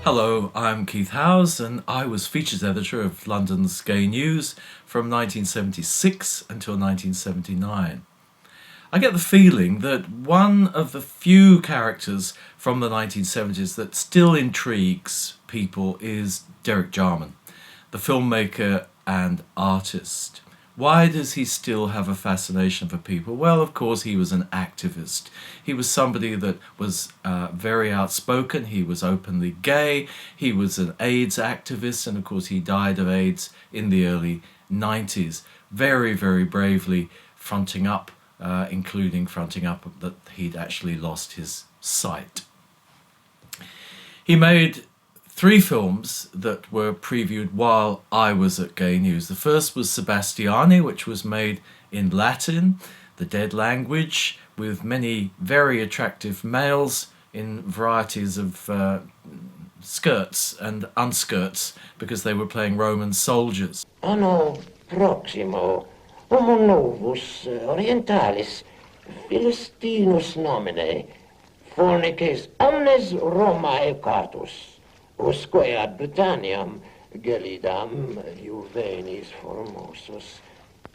Hello, I'm Keith Howes and I was features editor of London's Gay News from 1976 until 1979. I get the feeling that one of the few characters from the 1970s that still intrigues people is Derek Jarman, the filmmaker and artist. Why does he still have a fascination for people? Well, of course, he was an activist. He was somebody that was very outspoken. He was openly gay. He was an AIDS activist. And of course, he died of AIDS in the early 90s. Very, very bravely fronting up, including fronting up that he'd actually lost his sight. He made 3 films that were previewed while I was at Gay News. The first was Sebastiane, which was made in Latin, the dead language, with many very attractive males in varieties of skirts and unskirts because they were playing Roman soldiers. Anno proximo, homo novus orientalis, Philistinus nomine, fornices omnes Romae catus, usque ad Britanniam gelidam juvenis formosus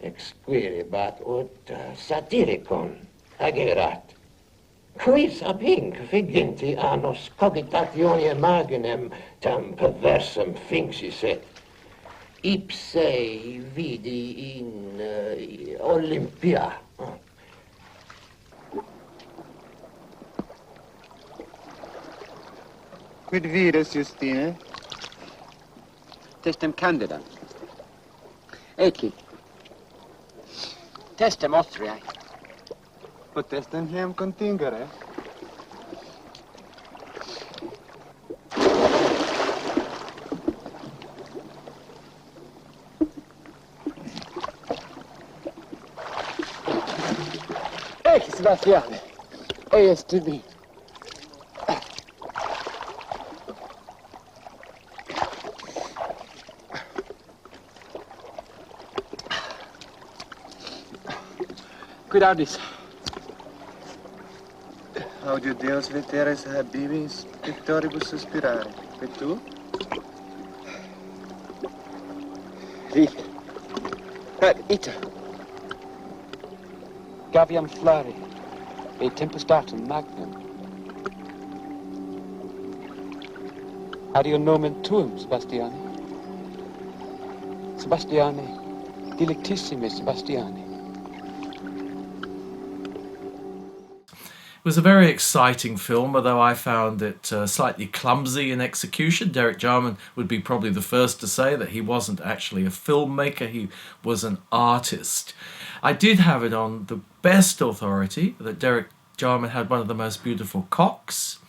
exquiribat ut satiricon agerat. Quis ab hinc figinti annos cogitatione imaginem tam perversum finxisset, ipse vidi in Olympia. Quid vires, Justine? Testem candida. Eci. Testem Austriae. Potestem hiam contingere? Eci, Sebastiane. Eies to me. Quid audis? Audio Deus veteres habibis pictoribus suspirare. Et tu? Vive. Ita. Gaviam flari. E tempestatum magnum. Adio nomen tuum, Sebastiane. Sebastiane. Delectissime Sebastiane. It was a very exciting film, although I found it slightly clumsy in execution. Derek Jarman would be probably the first to say that he wasn't actually a filmmaker, he was an artist. I did have it on the best authority that Derek Jarman had one of the most beautiful cocks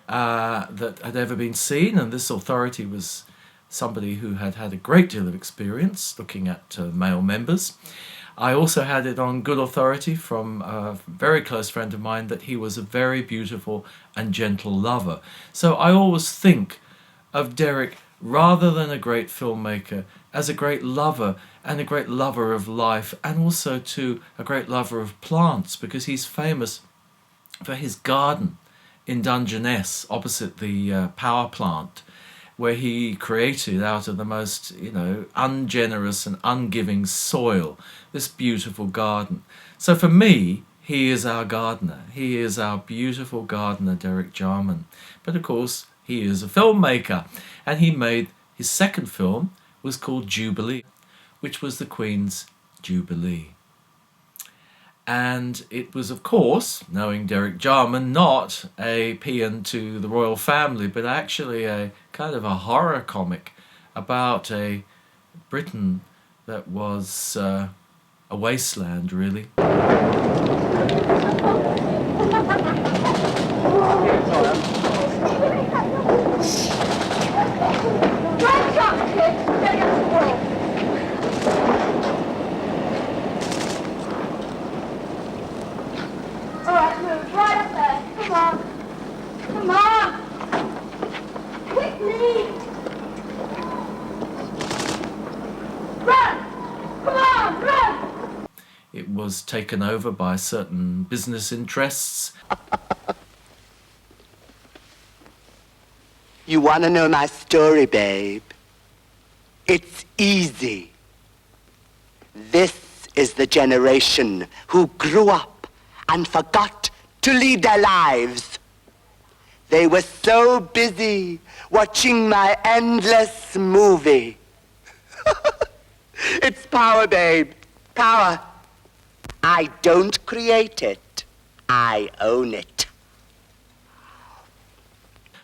that had ever been seen, and this authority was somebody who had had a great deal of experience looking at male members. I also had it on good authority from a very close friend of mine that he was a very beautiful and gentle lover. So I always think of Derek, rather than a great filmmaker, as a great lover and a great lover of life, and also too a great lover of plants, because he's famous for his garden in Dungeness opposite the power plant, where he created out of the most, ungenerous and ungiving soil, this beautiful garden. So for me, he is our gardener. He is our beautiful gardener, Derek Jarman. But of course, he is a filmmaker. And he made his second film was called Jubilee, which was the Queen's Jubilee. And it was, of course, knowing Derek Jarman, not a paean to the royal family, but actually a kind of a horror comic about a Britain that was a wasteland, really. It was taken over by certain business interests. You want to know my story, babe? It's easy. This is the generation who grew up and forgot to lead their lives. They were so busy watching my endless movie. It's power, babe. Power. I don't create it. I own it.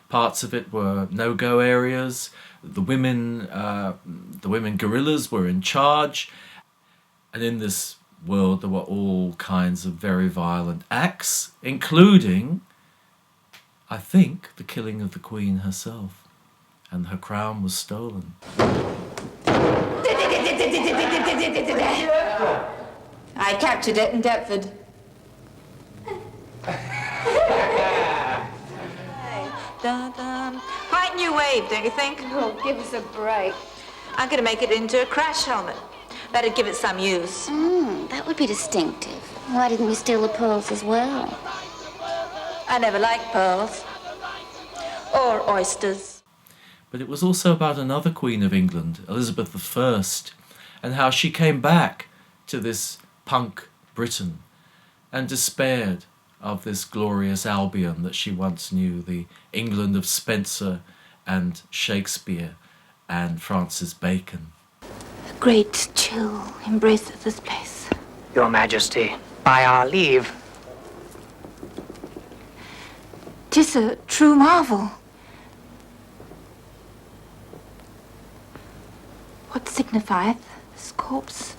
Parts of it were no-go areas. The women guerrillas were in charge. And in this world, there were all kinds of very violent acts, including, I think, the killing of the Queen herself. And her crown was stolen. I captured it in Deptford. Quite new wave, don't you think? Oh, give us a break. I'm going to make it into a crash helmet. That'd give it some use. That would be distinctive. Why didn't we steal the pearls as well? I never liked pearls. Or oysters. But it was also about another Queen of England, Elizabeth I, and how she came back to this punk Britain and despaired of this glorious Albion that she once knew, the England of Spencer and Shakespeare and Francis Bacon. A great chill embraces this place. Your Majesty, by our leave. 'Tis a true marvel. What signifieth this corpse?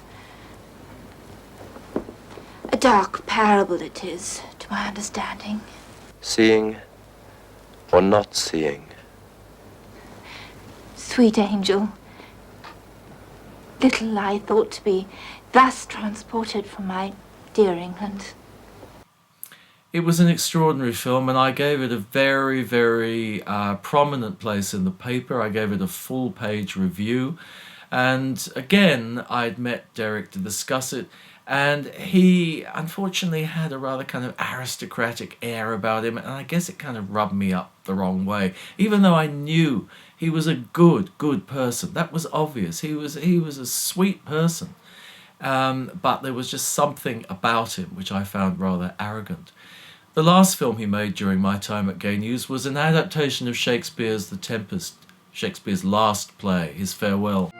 A dark parable it is, to my understanding. Seeing or not seeing? Sweet angel, little I thought to be thus transported from my dear England. It was an extraordinary film, and I gave it a very, very prominent place in the paper. I gave it a full-page review. And again, I'd met Derek to discuss it, and he unfortunately had a rather kind of aristocratic air about him, and I guess it kind of rubbed me up the wrong way, even though I knew he was a good person. That was obvious. He was a sweet person, but there was just something about him which I found rather arrogant. The last film he made during my time at Gay News was an adaptation of Shakespeare's The Tempest, Shakespeare's last play, his farewell.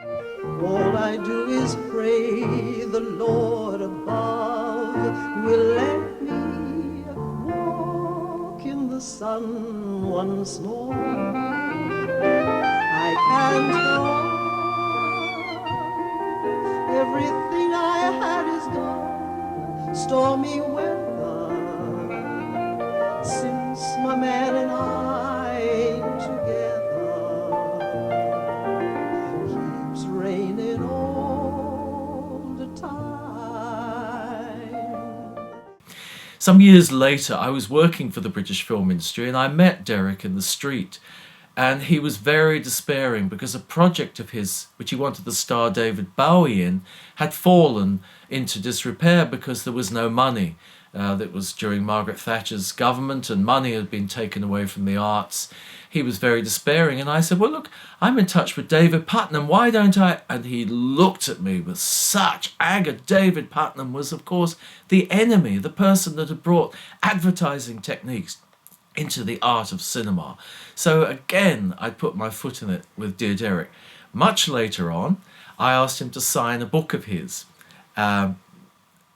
All I do is pray the Lord above will let me walk in the sun once more. I can't go on. Everything I had is gone. Stormy weather since my man and I ain't together. Raining all the time. Some years later, I was working for the British film industry, and I met Derek in the street, and he was very despairing because a project of his, which he wanted to star David Bowie in, had fallen into disrepair because there was no money. That was during Margaret Thatcher's government, and money had been taken away from the arts. He was very despairing, and I said, well, look, I'm in touch with David Putnam, why don't I? And he looked at me with such anger. David Putnam was, of course, the enemy, the person that had brought advertising techniques into the art of cinema. So again, I put my foot in it with dear Derek. Much later on, I asked him to sign a book of his,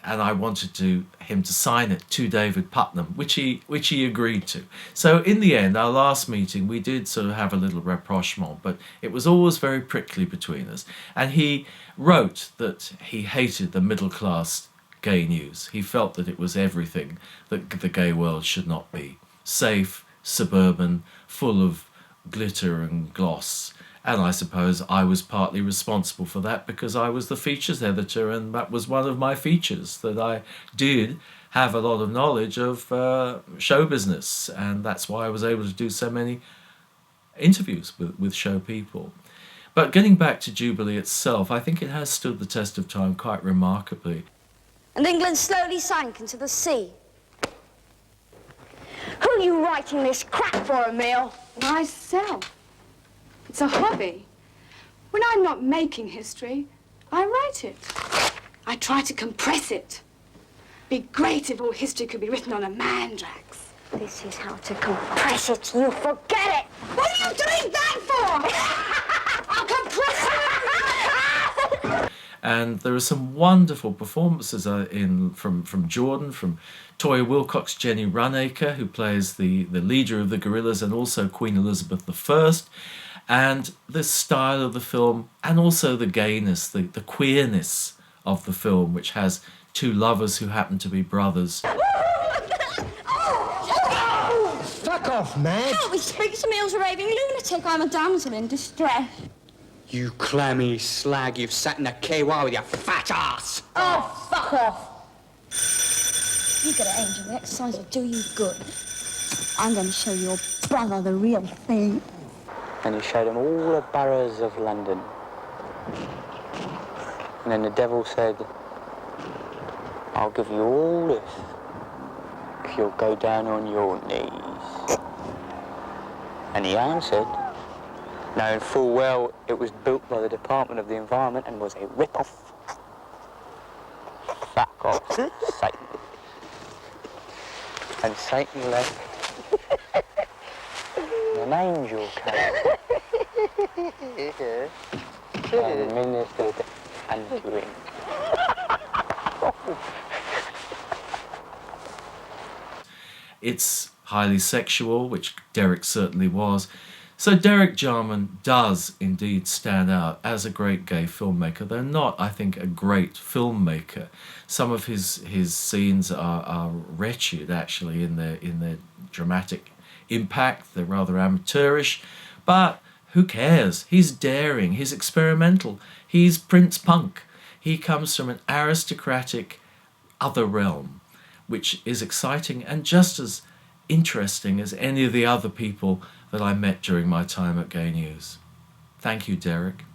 and I wanted him to sign it to David Putnam, which he agreed to. So in the end, our last meeting, we did sort of have a little rapprochement, but it was always very prickly between us. And he wrote that he hated the middle-class Gay News. He felt that it was everything that the gay world should not be. Safe, suburban, full of glitter and gloss. And I suppose I was partly responsible for that because I was the features editor, and that was one of my features, that I did have a lot of knowledge of show business, and that's why I was able to do so many interviews with show people. But getting back to Jubilee itself, I think it has stood the test of time quite remarkably. And England slowly sank into the sea. Who are you writing this crap for, Emile? Myself. It's a hobby. When I'm not making history, I write it. I try to compress it. Be great if all history could be written on a mandrax. This is how to compress it. You forget it. What are you doing that for? I'll compress it. And there are some wonderful performances from Jordan, from Toya Wilcox, Jenny Runacre, who plays the leader of the guerrillas, and also Queen Elizabeth I. And the style of the film, and also the gayness, the queerness of the film, which has two lovers who happen to be brothers. Fuck off, man! Help me speak to me, a raving lunatic. I'm a damsel in distress. You clammy slag, you've sat in a KY with your fat ass! Oh, fuck off! You get an angel, the exercise will do you good. I'm going to show your brother the real thing. And he showed him all the boroughs of London. And then the devil said, I'll give you all this if you'll go down on your knees. And he answered, knowing full well it was built by the Department of the Environment and was a rip-off. Fuck off, Satan. And Satan left. And an angel came. And ministered unto him. It's highly sexual, which Derek certainly was. So Derek Jarman does indeed stand out as a great gay filmmaker, though not, I think, a great filmmaker. Some of his scenes are wretched, actually, in their dramatic impact. They're rather amateurish, but who cares? He's daring, he's experimental, he's Prince Punk. He comes from an aristocratic other realm, which is exciting and just as interesting as any of the other people that I met during my time at Gay News. Thank you, Derek.